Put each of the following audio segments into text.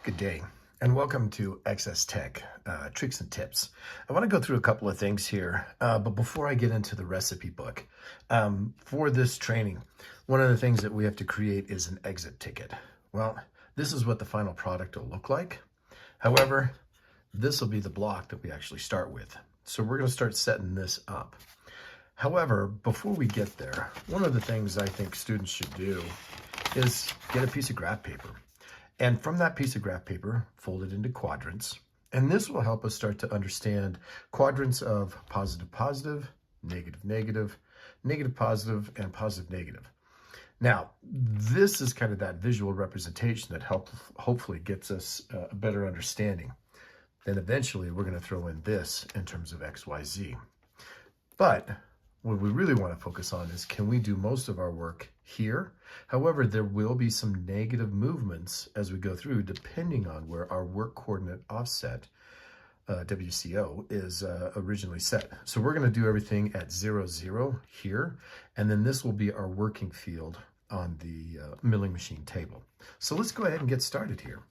Good day, and welcome to xsTECH, Tricks and Tips. I want to go through a couple of things here, but before I get into the recipe book, for this training, one of the things that we have to create is an exit ticket. Well, this is what the final product will look like. However, this will be the block that we actually start with. So we're going to start setting this up. However, before we get there, one of the things I think students should do is get a piece of graph paper. And from that piece of graph paper, fold it into quadrants. And this will help us start to understand quadrants of positive, positive, negative, negative, negative, positive, and positive, negative. Now, this is kind of that visual representation that hopefully gets us a better understanding. Then eventually we're going to throw in this in terms of X, Y, Z. But what we really want to focus on is, can we do most of our work here? However, there will be some negative movements as we go through, depending on where our work coordinate offset, WCO, is originally set. So we're going to do everything at 0, 0 here, and then this will be our working field on the milling machine table. So let's go ahead and get started here.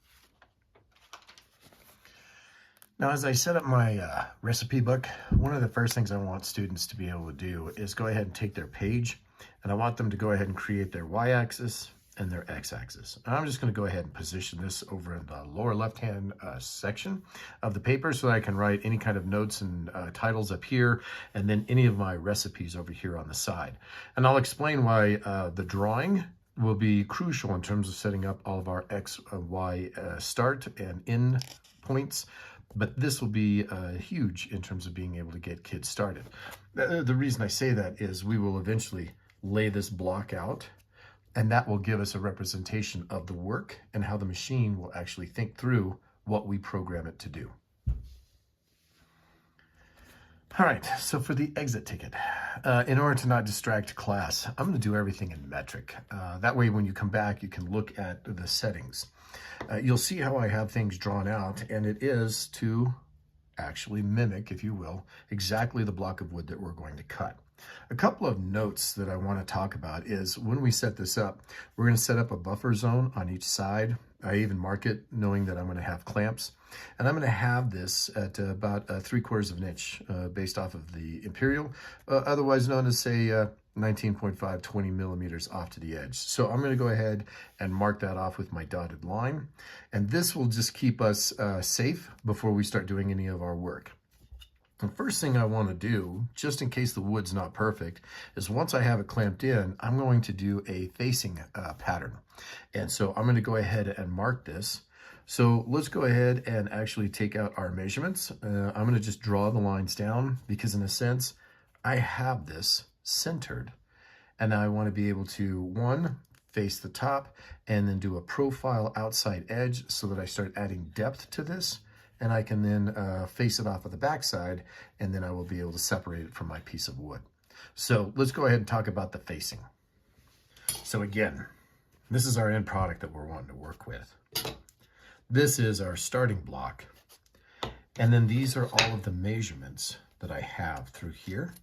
Now, as I set up my recipe book, one of the first things I want students to be able to do is go ahead and take their page, and I want them to go ahead and create their y-axis and their x-axis. And I'm just going to go ahead and position this over in the lower left-hand section of the paper so that I can write any kind of notes and titles up here, and then any of my recipes over here on the side. And I'll explain why the drawing will be crucial in terms of setting up all of our x, y start and end points. But this will be huge in terms of being able to get kids started. The reason I say that is we will eventually lay this block out, and that will give us a representation of the work and how the machine will actually think through what we program it to do. All right, so for the exit ticket, in order to not distract class, I'm going to do everything in metric. That way, when you come back, you can look at the settings. You'll see how I have things drawn out, and it is to actually mimic, if you will, exactly the block of wood that we're going to cut. A couple of notes that I want to talk about is when we set this up, we're going to set up a buffer zone on each side. I even mark it knowing that I'm going to have clamps. And I'm going to have this at about 3/4 of an inch based off of the imperial, otherwise known as, say, 19.5, 20 millimeters off to the edge. So I'm going to go ahead and mark that off with my dotted line. And this will just keep us safe before we start doing any of our work. The first thing I want to do, just in case the wood's not perfect, is once I have it clamped in, I'm going to do a facing pattern. And so I'm going to go ahead and mark this. So let's go ahead and actually take out our measurements. I'm going to just draw the lines down because, in a sense, I have this centered. And I want to be able to, one, face the top and then do a profile outside edge so that I start adding depth to this. And I can then face it off of the backside, and then I will be able to separate it from my piece of wood. So let's go ahead and talk about the facing. So again, this is our end product that we're wanting to work with. This is our starting block. And then these are all of the measurements that I have through here.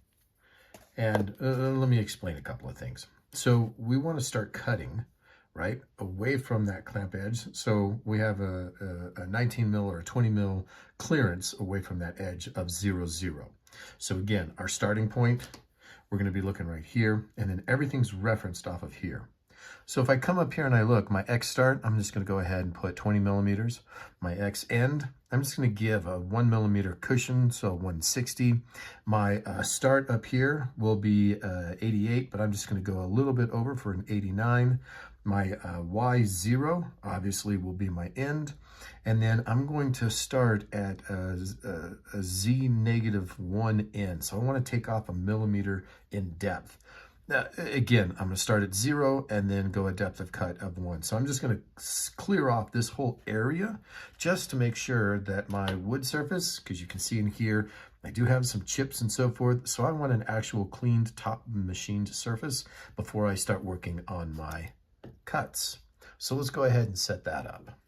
And let me explain a couple of things. So we want to start cutting right away from that clamp edge. So we have a 19 mil or a 20 mil clearance away from that edge of 0, 0. So again, our starting point, we're going to be looking right here, and then everything's referenced off of here. So if I come up here and I look, my X start, I'm just going to go ahead and put 20 millimeters. My X end, I'm just going to give a 1 millimeter cushion, so 160. My start up here will be 88, but I'm just going to go a little bit over for an 89. My Y0 obviously will be my end, and then I'm going to start at a Z-1 end. So I want to take off a millimeter in depth. Again, I'm going to start at 0 and then go a depth of cut of 1. So I'm just going to clear off this whole area just to make sure that my wood surface, because you can see in here, I do have some chips and so forth. So I want an actual cleaned top machined surface before I start working on my cuts. So let's go ahead and set that up.